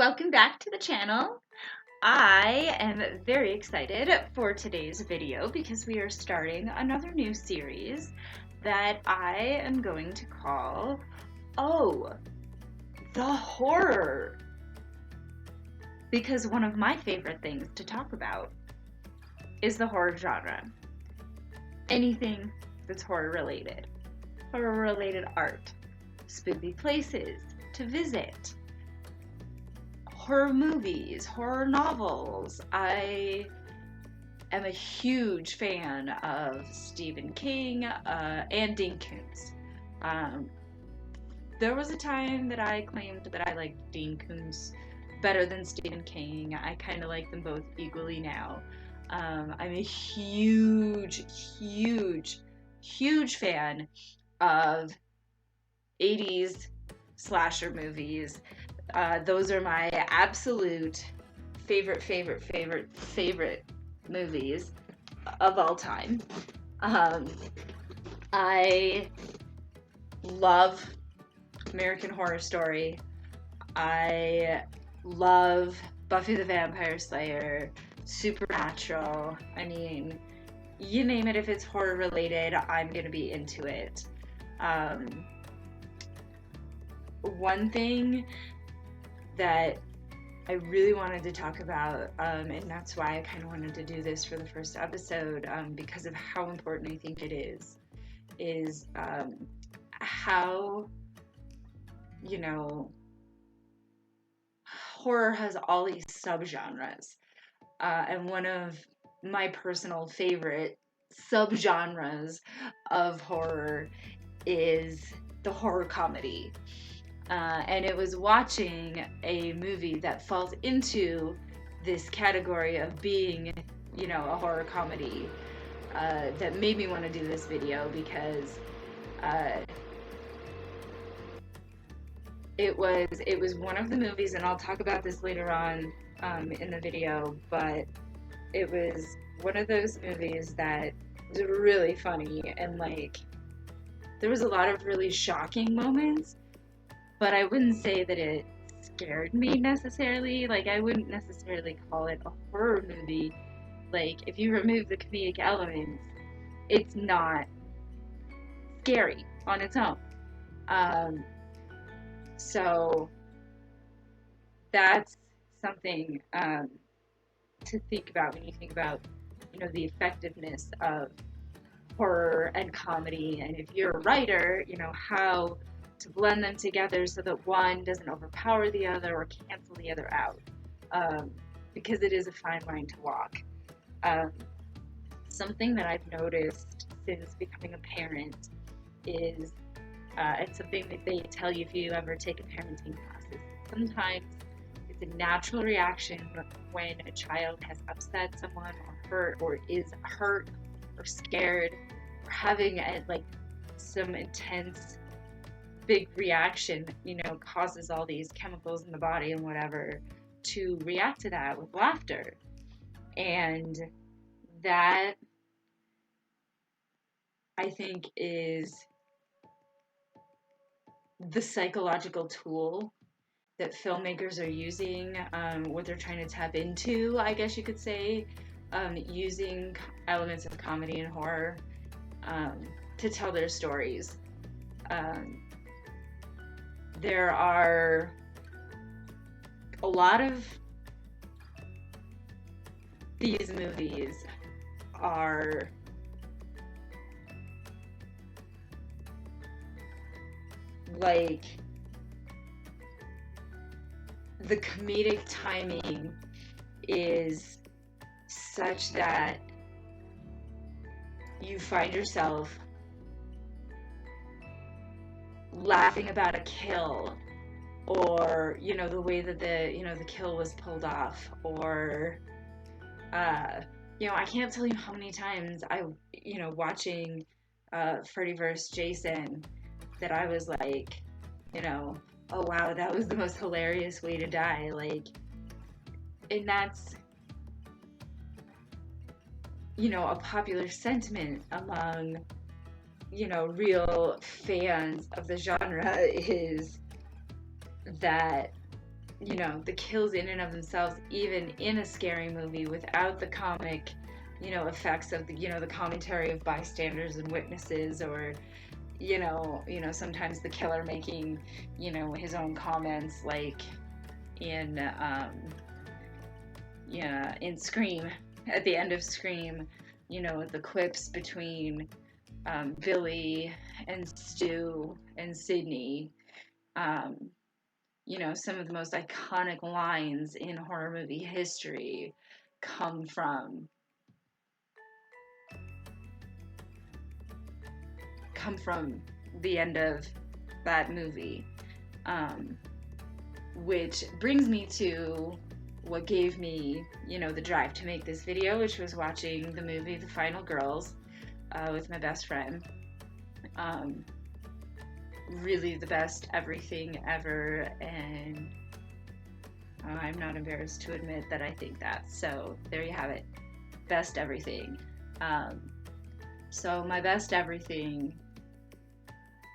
welcome back to the channel. I am very excited for today's video because we are starting another new series that I am going to call, Oh, the Horror. Because one of my favorite things to talk about is the horror genre. Anything that's horror related art, spooky places to visit, horror movies, horror novels. I am a huge fan of Stephen King and Dean Koontz. There was a time that I claimed that I liked Dean Koontz better than Stephen King. I kind of like them both equally now. I'm a huge fan of 80s slasher movies. Those are my absolute favorite movies of all time. I love American Horror Story. I love Buffy the Vampire Slayer, Supernatural. I mean, you name it, if it's horror related, I'm gonna be into it. One thing that I really wanted to talk about, and that's why I kind of wanted to do this for the first episode, because of how important I think it is how, horror has all these subgenres. And one of my personal favorite subgenres of horror is the horror comedy. And it was watching a movie that falls into this category of being, a horror comedy that made me want to do this video, because it was one of the movies, and I'll talk about this later on in the video, but it was one of those movies that was really funny, and there was a lot of really shocking moments, but I wouldn't say that it scared me necessarily. I wouldn't necessarily call it a horror movie. If you remove the comedic elements, it's not scary on its own. So that's something to think about when you think about, the effectiveness of horror and comedy, and if you're a writer, how to blend them together so that one doesn't overpower the other or cancel the other out, because it is a fine line to walk. Something that I've noticed since becoming a parent is, it's something that they tell you if you ever take a parenting classes. Sometimes it's a natural reaction when a child has upset someone or hurt, or is hurt or scared or having some intense big reaction, causes all these chemicals in the body and whatever to react to that with laughter. And that, I think, is the psychological tool that filmmakers are using, what they're trying to tap into, I guess you could say, using elements of comedy and horror to tell their stories. There are a lot of these movies are the comedic timing is such that you find yourself laughing about a kill, or the way that the kill was pulled off, or I can't tell you how many times I watching Freddy vs. Jason that I was like, oh wow, that was the most hilarious way to die. And that's, a popular sentiment among, real fans of the genre, is that the kills in and of themselves, even in a scary movie, without the comic, effects of the commentary of bystanders and witnesses, or sometimes the killer making, his own comments, like in in Scream, at the end of Scream, the quips between Billy and Stu and Sydney. Some of the most iconic lines in horror movie history come from the end of that movie. Which brings me to what gave me, the drive to make this video, which was watching the movie The Final Girls with my best friend. Really the best everything ever, and I'm not embarrassed to admit that I think that. So there you have it, best everything. So my best everything,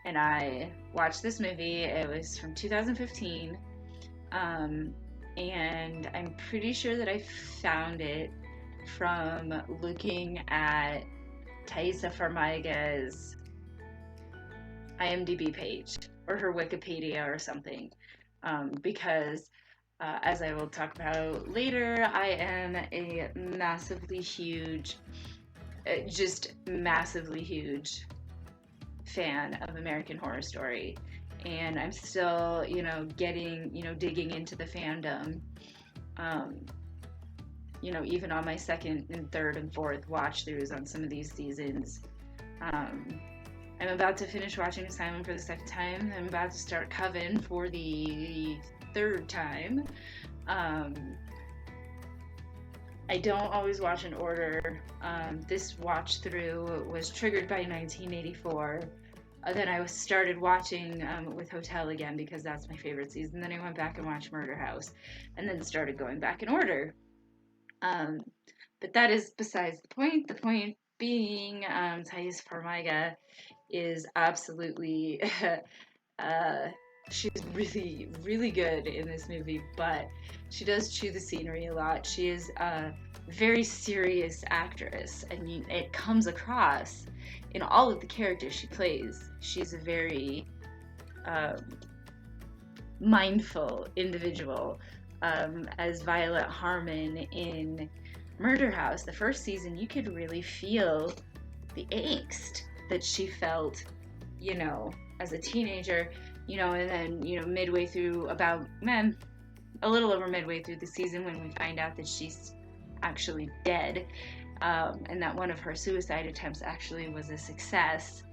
and I watched this movie. It was from 2015, and I'm pretty sure that I found it from looking at Taissa Farmiga's IMDb page or her Wikipedia or something, because as I will talk about later, I am a massively huge fan of American Horror Story, and I'm still digging into the fandom, even on my second and third and fourth watch throughs on some of these seasons. I'm about to finish watching Asylum for the second time. I'm about to start Coven for the third time. I don't always watch in order. This watch through was triggered by 1984. Then I started watching with Hotel again because that's my favorite season. Then I went back and watched Murder House, and then started going back in order. But that is besides the point. The point being, Taissa Farmiga is absolutely she's really, really good in this movie, but she does chew the scenery a lot. She is a very serious actress, and it comes across in all of the characters she plays. She's a very mindful individual. As Violet Harmon in Murder House, the first season, you could really feel the angst that she felt, as a teenager, and then, midway through, a little over midway through the season, when we find out that she's actually dead, and that one of her suicide attempts actually was a success,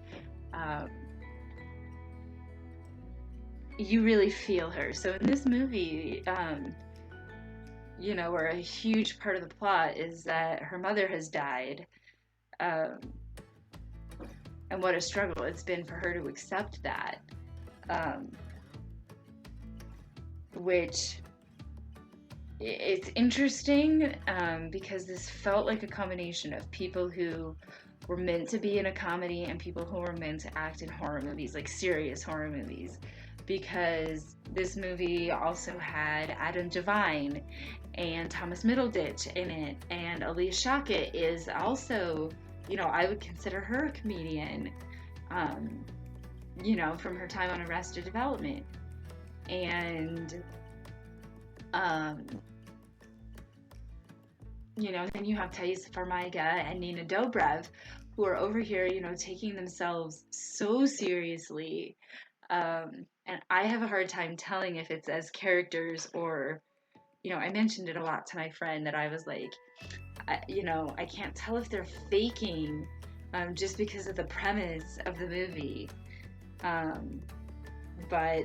you really feel her. So in this movie, where a huge part of the plot is that her mother has died, and what a struggle it's been for her to accept that, which it's interesting, because this felt like a combination of people who were meant to be in a comedy and people who were meant to act in horror movies, like serious horror movies, because this movie also had Adam Devine and Thomas Middleditch in it, and Alia Shawkat is also, I would consider her a comedian, from her time on Arrested Development. And then you have Taissa Farmiga and Nina Dobrev, who are over here, taking themselves so seriously, and I have a hard time telling if it's as characters or, I mentioned it a lot to my friend that I was like, I can't tell if they're faking, just because of the premise of the movie, but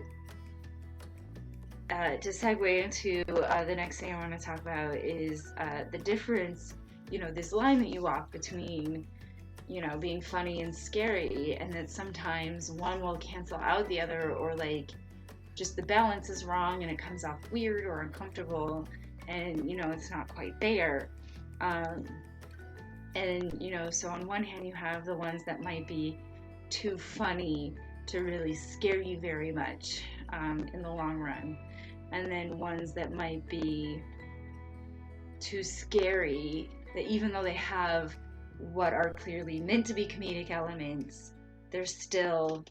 to segue into the next thing I want to talk about is the difference, this line that you walk between, being funny and scary, and that sometimes one will cancel out the other, or like just the balance is wrong and it comes off weird or uncomfortable, and it's not quite there. So on one hand you have the ones that might be too funny to really scare you very much in the long run, and then ones that might be too scary, that even though they have what are clearly meant to be comedic elements, they're still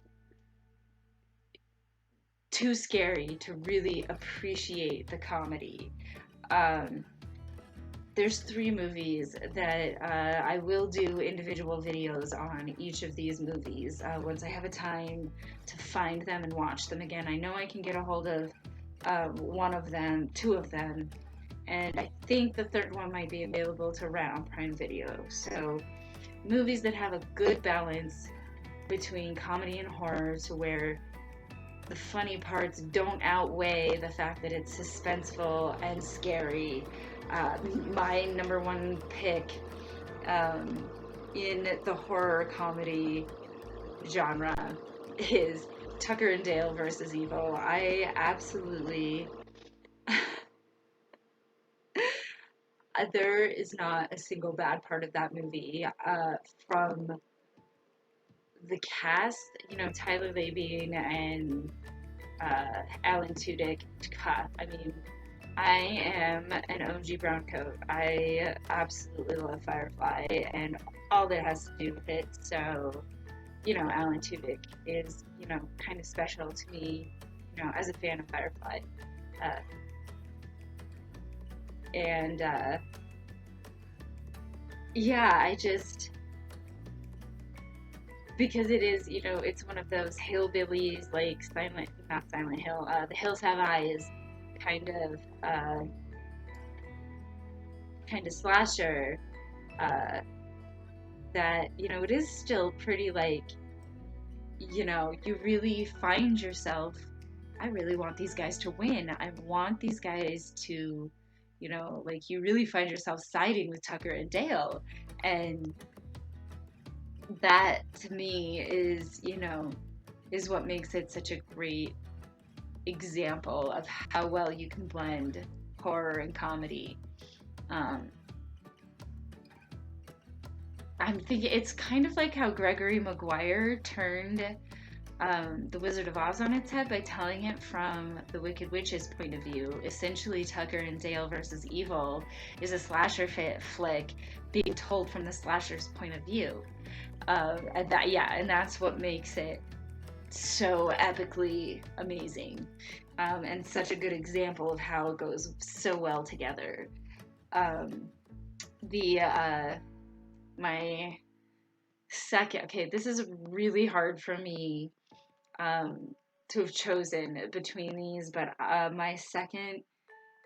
too scary to really appreciate the comedy. Um, there's 3 movies that I will do individual videos on each of these movies once I have a time to find them and watch them again. I know I can get a hold of one of them, 2 of them, and I think the 3rd one might be available to rent on Prime Video. So movies that have a good balance between comedy and horror, to where the funny parts don't outweigh the fact that it's suspenseful and scary. My number 1 pick in the horror comedy genre is Tucker and Dale versus Evil. I absolutely there is not a single bad part of that movie. From the cast, Tyler Labine and Alan Tudyk. I mean, I am an OG browncoat. I absolutely love Firefly and all that has to do with it. So, Alan Tudyk is, kind of special to me, as a fan of Firefly. I just, because it is, it's one of those hillbillies, like not Silent Hill, The Hills Have Eyes kind of slasher, that, it is still pretty, like, you really find yourself, I really want these guys to win. I want these guys to, like, you really find yourself siding with Tucker and Dale. And that, to me, is what makes it such a great example of how well you can blend horror and comedy. I'm thinking it's kind of like how Gregory Maguire turned The Wizard of Oz on its head by telling it from the Wicked Witch's point of view. Essentially, Tucker and Dale versus Evil is a slasher flick being told from the slasher's point of view. And that's what makes it so epically amazing, and such a good example of how it goes so well together. My second, okay, this is really hard for me to have chosen between these, but my second,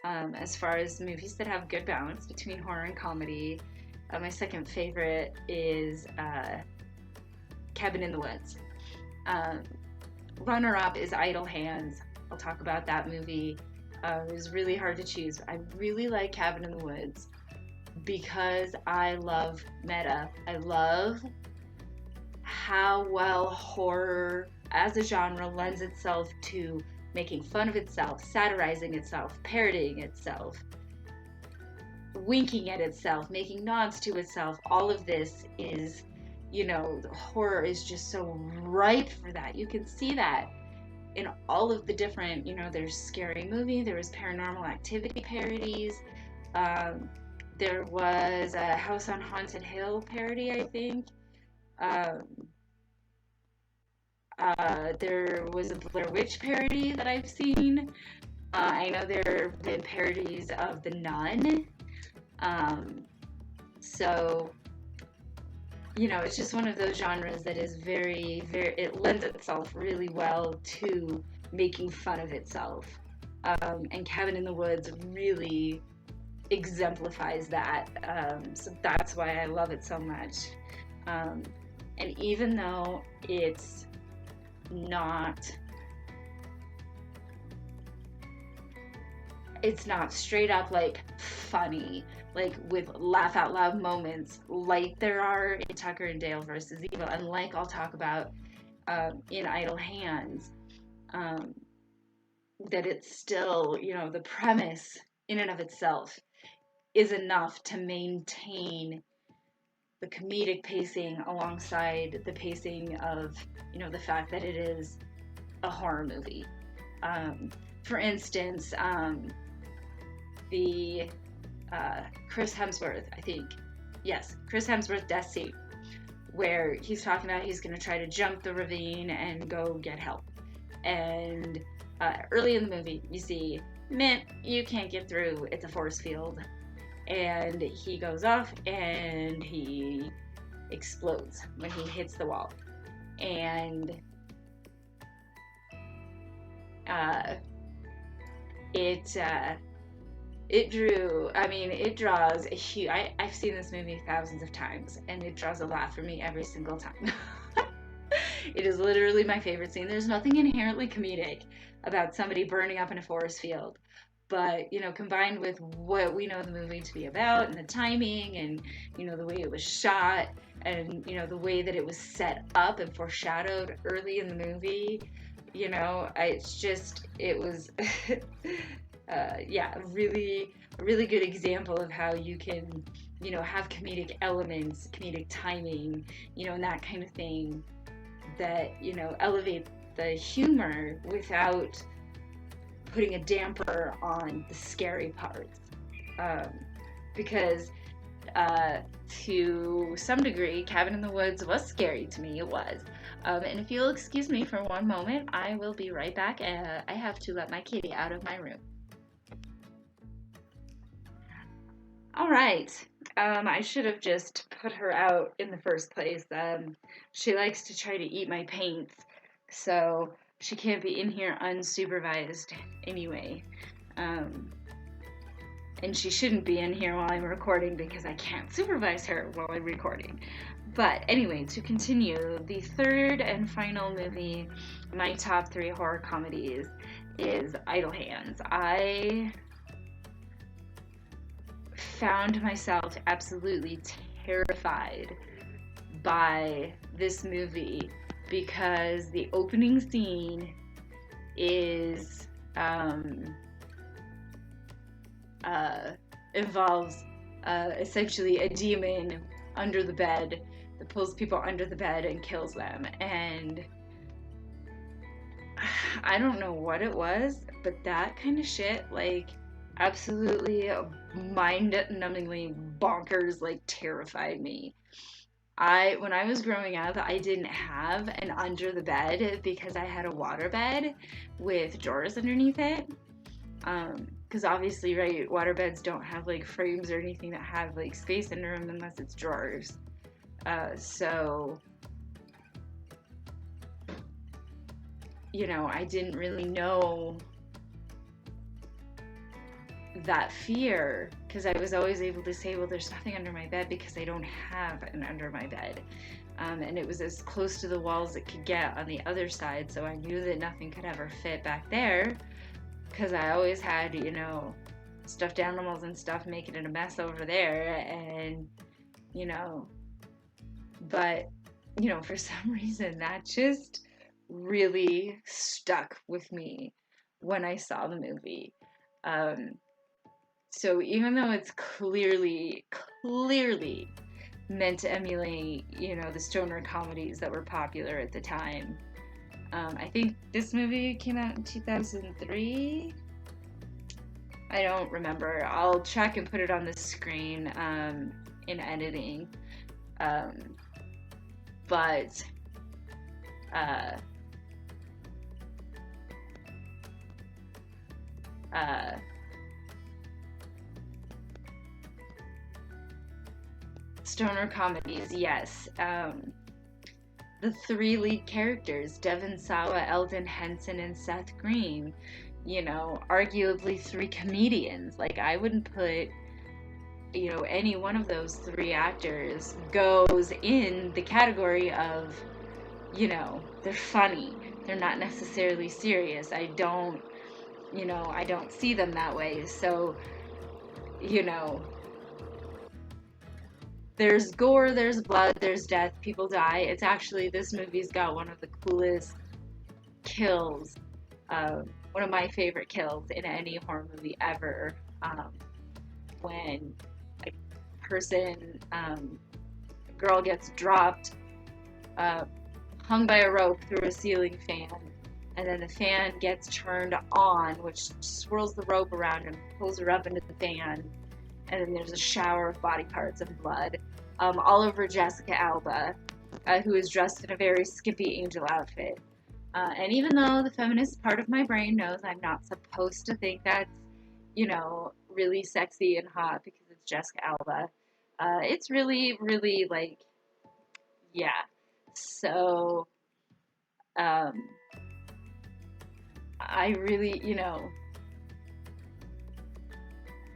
as far as movies that have good balance between horror and comedy, my second favorite is Cabin in the Woods. Runner-up is Idle Hands. I'll talk about that movie. It was really hard to choose. I really like Cabin in the Woods because I love meta. I love how well horror as a genre lends itself to making fun of itself, satirizing itself, parodying itself, winking at itself, making nods to itself. All of this is, horror is just so ripe for that. You can see that in all of the different, there's Scary Movie, there was Paranormal Activity parodies, there was a House on Haunted Hill parody, I think. There was a Blair Witch parody that I've seen. I know there have been parodies of The Nun. So, it's just one of those genres that is very, very, it lends itself really well to making fun of itself. And Cabin in the Woods really exemplifies that. So that's why I love it so much. And even though it's not straight up like funny, like with laugh out loud moments like there are in Tucker and Dale versus Evil, and like I'll talk about in Idle Hands, that it's still, the premise in and of itself is enough to maintain the comedic pacing alongside the pacing of, the fact that it is a horror movie. for instance, the Chris Hemsworth, I think. Yes, Chris Hemsworth death scene, where he's talking about he's going to try to jump the ravine and go get help. And early in the movie, you see, man, you can't get through, it's a force field. And he goes off and he explodes when he hits the wall. And it draws a huge, I've seen this movie thousands of times, and it draws a laugh for me every single time. It is literally my favorite scene. There's nothing inherently comedic about somebody burning up in a forest field. But, combined with what we know the movie to be about and the timing and, the way it was shot and, the way that it was set up and foreshadowed early in the movie, it was, a really good example of how you can, have comedic elements, comedic timing, and that kind of thing that, elevate the humor without putting a damper on the scary parts. Because to some degree, Cabin in the Woods was scary to me. It was. And if you'll excuse me for one moment, I will be right back. I have to let my kitty out of my room. All right. I should have just put her out in the first place. She likes to try to eat my paints, so she can't be in here unsupervised anyway. And she shouldn't be in here while I'm recording because I can't supervise her while I'm recording. But anyway, to continue, the third and final movie, my top 3 horror comedies, is Idle Hands. I found myself absolutely terrified by this movie because the opening scene is involves essentially a demon under the bed that pulls people under the bed and kills them. And I don't know what it was, but that kind of shit, absolutely mind-numbingly bonkers, terrified me. When I was growing up, I didn't have an under the bed because I had a water bed with drawers underneath it. Because obviously, right, water beds don't have frames or anything that have space under them unless it's drawers. So, I didn't really know that fear because I was always able to say, well, there's nothing under my bed because I don't have an under my bed. And it was as close to the walls it could get on the other side, so I knew that nothing could ever fit back there because I always had, stuffed animals and stuff making it a mess over there. And, but, for some reason that just really stuck with me when I saw the movie. So even though it's clearly meant to emulate, the stoner comedies that were popular at the time, I think this movie came out in 2003. I don't remember. I'll check and put it on the screen in editing. But stoner comedies, yes. The 3 lead characters, Devon Sawa, Eldon Henson, and Seth Green, arguably 3 comedians. I wouldn't put, any one of those 3 actors goes in the category of, they're funny. They're not necessarily serious. I don't see them that way. So, there's gore, there's blood, there's death, people die. It's actually, this movie's got one of the coolest kills, one of my favorite kills in any horror movie ever, when a girl gets dropped, hung by a rope through a ceiling fan, and then the fan gets turned on, which swirls the rope around him, pulls her up into the fan, and then there's a shower of body parts and blood all over Jessica Alba, who is dressed in a very skimpy angel outfit. And even though the feminist part of my brain knows I'm not supposed to think that's, really sexy and hot because it's Jessica Alba, it's really, really like, yeah. So, um, I really,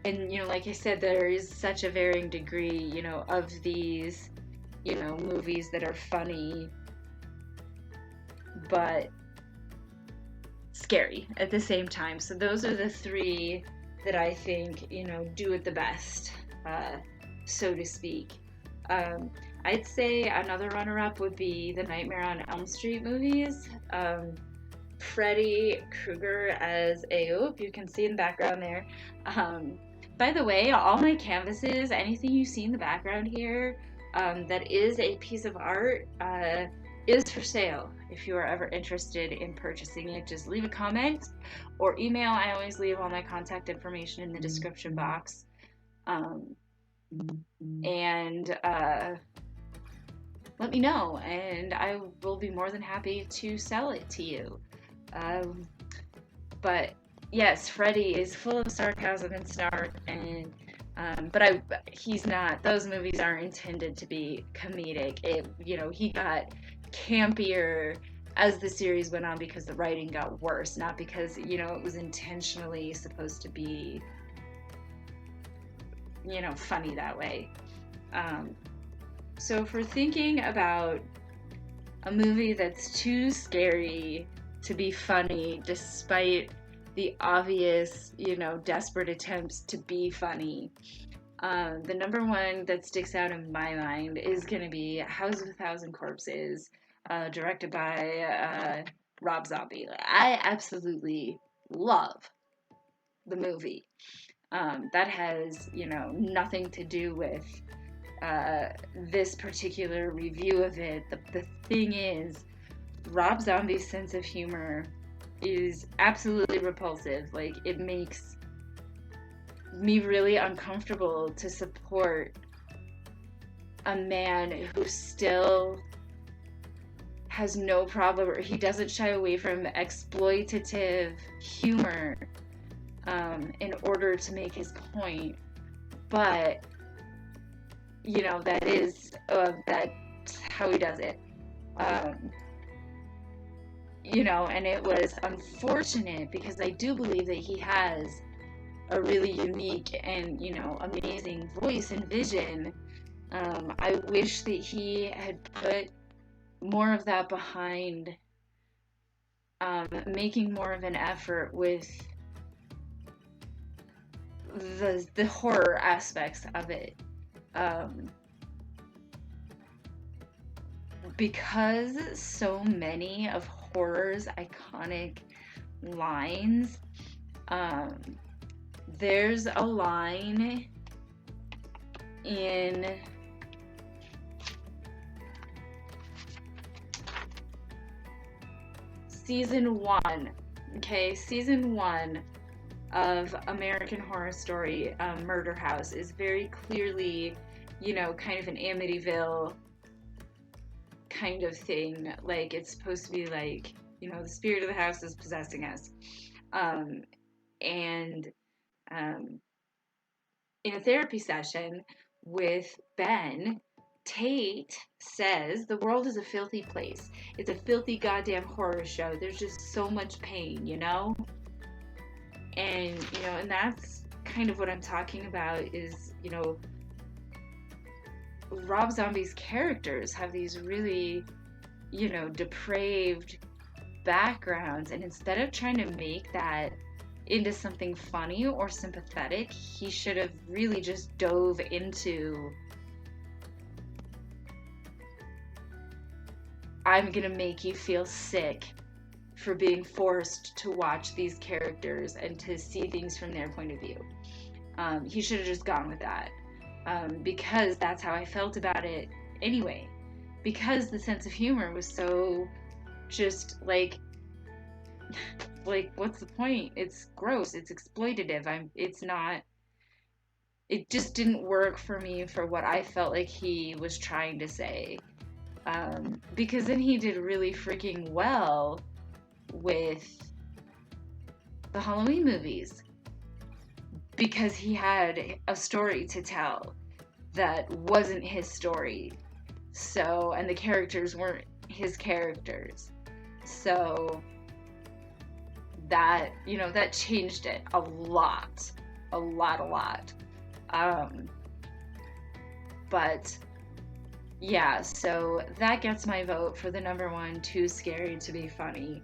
and like I said, there is such a varying degree, of these, movies that are funny, but scary at the same time. So those are the three that I think, do it the best, so to speak. I'd say another runner-up would be the Nightmare on Elm Street movies. Freddy Krueger as Aoop, you can see in the background there. By the way, all my canvases, anything you see in the background here, that is a piece of art, is for sale. If you are ever interested in purchasing it, just leave a comment or email. I always leave all my contact information in the description box. And let me know, and I will be more than happy to sell it to you. But yes, Freddy is full of sarcasm and snark, and but he's not. Those movies aren't intended to be comedic. He got campier as the series went on because the writing got worse, not because it was intentionally supposed to be funny that way. So if we're thinking about a movie that's too scary to be funny, despite the obvious, desperate attempts to be funny, the number one that sticks out in my mind is going to be House of a Thousand Corpses, directed by Rob Zombie. I absolutely love the movie. That has, nothing to do with this particular review of it. The thing is, Rob Zombie's sense of humor is absolutely repulsive. Like, it makes me really uncomfortable to support a man who still has no problem, or he doesn't shy away from exploitative humor in order to make his point. But that's how he does it. And it was unfortunate because I do believe that he has a really unique and, amazing voice and vision. I wish that he had put more of that behind making more of an effort with the horror aspects of it. Because so many of horror's iconic lines, there's a line in season 1, season 1 of American Horror Story, Murder House, is very clearly, kind of an Amityville kind of thing. Like, it's supposed to be like, the spirit of the house is possessing us. And in a therapy session with Ben, Tate says the world is a filthy place. It's a filthy goddamn horror show. There's just so much pain, And, and that's kind of what I'm talking about is, Rob Zombie's characters have these really, depraved backgrounds. And instead of trying to make that into something funny or sympathetic, he should have really just dove into, I'm gonna make you feel sick for being forced to watch these characters and to see things from their point of view. He should have just gone with that. Because that's how I felt about it anyway. Because the sense of humor was so just like like, what's the point? It's gross. It's exploitative. It just didn't work for me for what I felt like he was trying to say. Because then he did really freaking well with the Halloween movies because he had a story to tell that wasn't his story. So, and the characters weren't his characters. So that, that changed it a lot. A lot. But yeah, so that gets my vote for the number one, Too Scary to Be Funny.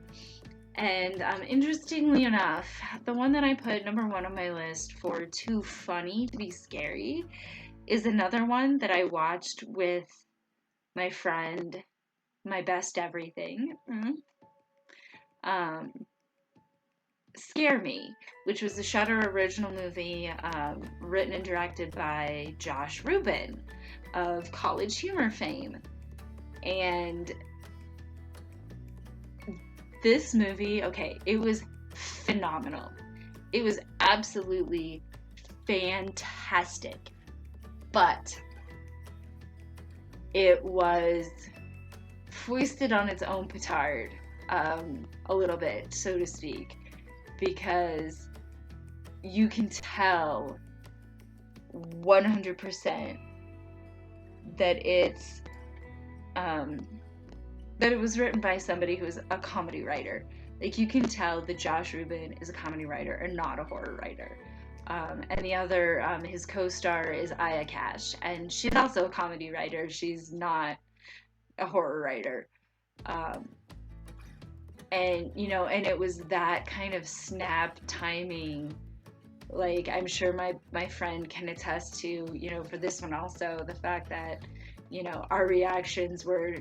And interestingly enough, the one that I put number one on my list for Too Funny to Be Scary is another one that I watched with my friend, my best everything. Scare Me, which was a Shudder original movie written and directed by Josh Rubin of College Humor fame. And this movie, okay, it was phenomenal. It was absolutely fantastic. But it was foisted on its own petard a little bit, so to speak, because you can tell 100% that it's that it was written by somebody who's a comedy writer. Like, you can tell that Josh Rubin is a comedy writer and not a horror writer. And the other, his co-star is Aya Cash, and she's also a comedy writer. She's not a horror writer. And it was that kind of snap timing. Like, I'm sure my friend can attest to, for this one also, the fact that, our reactions were,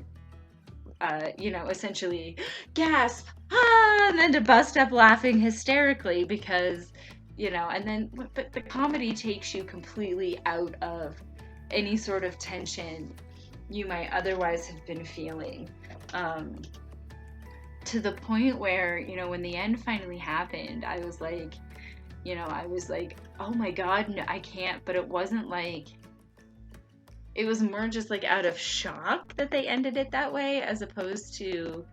essentially gasp, and then to bust up laughing hysterically because, and then, but the comedy takes you completely out of any sort of tension you might otherwise have been feeling. To the point where, when the end finally happened, I was like, oh my God, no, I can't. But it wasn't like, it was more just like out of shock that they ended it that way, as opposed to,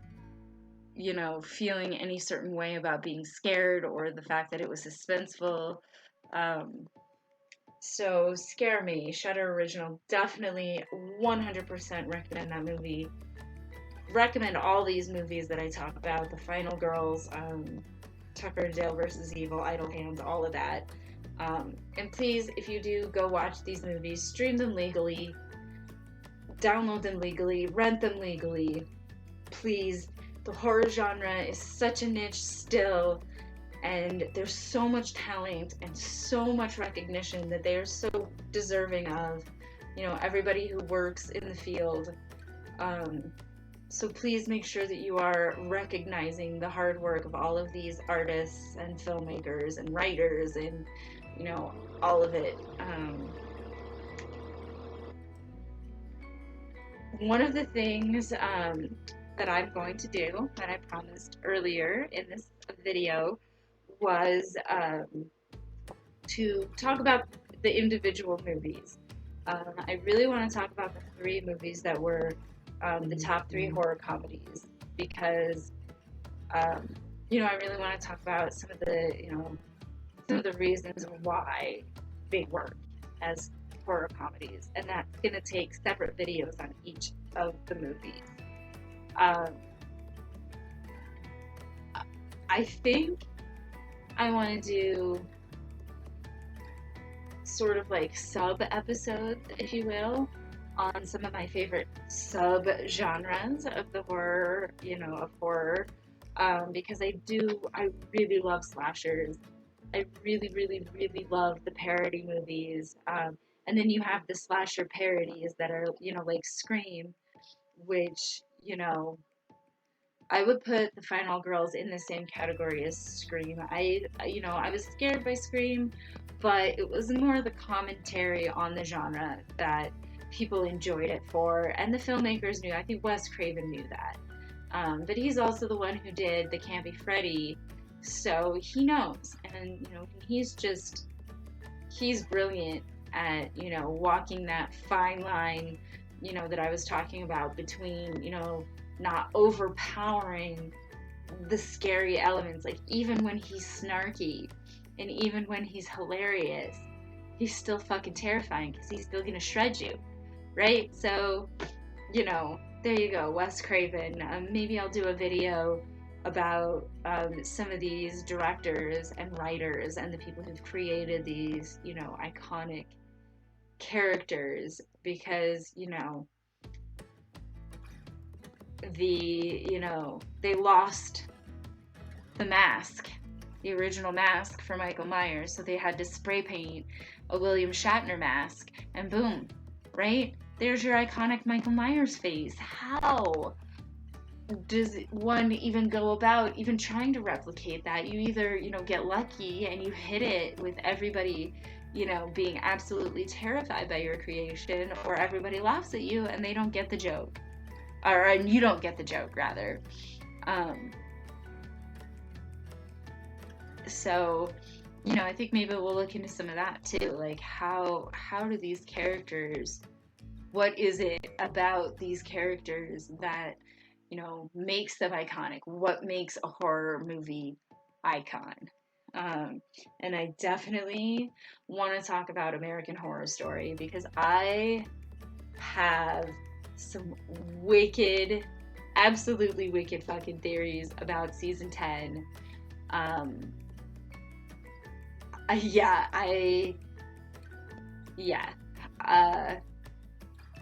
feeling any certain way about being scared or the fact that it was suspenseful. So Scare Me, Shudder original, definitely 100% recommend that movie. Recommend all these movies that I talk about, The Final Girls, Tucker and Dale versus Evil, Idle Hands, all of that. And please, if you do, go watch these movies, stream them legally, download them legally, rent them legally. Please, the horror genre is such a niche still, and there's so much talent and so much recognition that they are so deserving of, everybody who works in the field. So please make sure that you are recognizing the hard work of all of these artists and filmmakers and writers and, all of it. One of the things that I'm going to do, that I promised earlier in this video, was to talk about the individual movies. I really want to talk about the three movies that were the top three horror comedies, because I really want to talk about some of the reasons why they work as horror comedies, and that's going to take separate videos on each of the movies. I think I want to do sort of like sub episodes, if you will, on some of my favorite sub genres of the horror, of horror, because I really love slashers. I really, really, really love the parody movies. And then you have the slasher parodies that are, like Scream, which, I would put The Final Girls in the same category as Scream. I was scared by Scream, but it was more the commentary on the genre that people enjoyed it for, and the filmmakers knew. I think Wes Craven knew that. But he's also the one who did the Campy Freddy, so he knows. And, you know, he's brilliant at, you know, walking that fine line, you know, that I was talking about between, you know, not overpowering the scary elements. Like, even when he's snarky and even when he's hilarious, he's still fucking terrifying because he's still gonna shred you, right? So, you know, there you go, Wes Craven. Maybe I'll do a video about some of these directors and writers and the people who've created these, you know, iconic characters, because, you know, they lost the mask, the original mask for Michael Myers, so they had to spray paint a William Shatner mask, and boom, right? There's your iconic Michael Myers face. How does one even go about even trying to replicate that? You either, you know, get lucky and you hit it with everybody, you know, being absolutely terrified by your creation, or everybody laughs at you and they don't get the joke. Or you don't get the joke, rather. So, you know, I think maybe we'll look into some of that too. Like, how do these characters, what is it about these characters that, you know, makes them iconic? What makes a horror movie icon? And I definitely want to talk about American Horror Story, because I have some wicked, absolutely wicked fucking theories about season 10.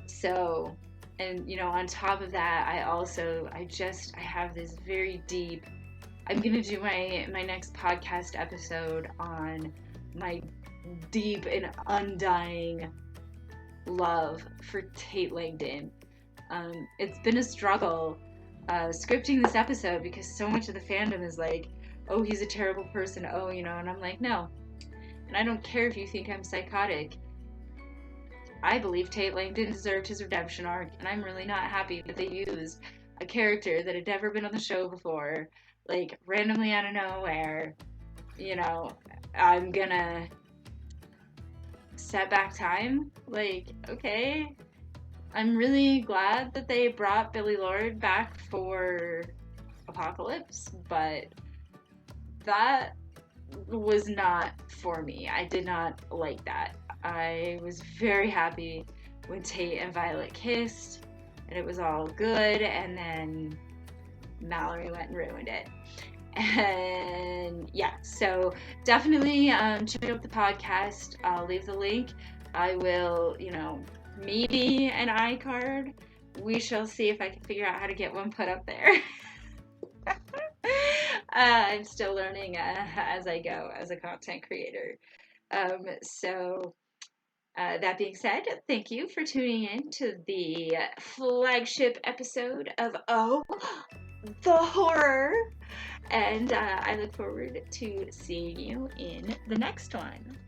So, and, you know, on top of that, I have this very deep, I'm going to do my next podcast episode on my deep and undying love for Tate Langdon. It's been a struggle scripting this episode, because so much of the fandom is like, oh, he's a terrible person, oh, you know, and I'm like, no. And I don't care if you think I'm psychotic. I believe Tate Langdon deserved his redemption arc, and I'm really not happy that they used a character that had never been on the show before, like, randomly out of nowhere. You know, I'm gonna set back time. Like, okay. I'm really glad that they brought Billy Lord back for Apocalypse, but that was not for me. I did not like that. I was very happy when Tate and Violet kissed, and it was all good, and then Mallory went and ruined it. And yeah, so definitely check out the podcast. I'll leave the link. I will, you know, maybe an iCard. We shall see if I can figure out how to get one put up there. I'm still learning as I go as a content creator. So that being said, thank you for tuning in to the flagship episode of Oh, the Horror. And I look forward to seeing you in the next one.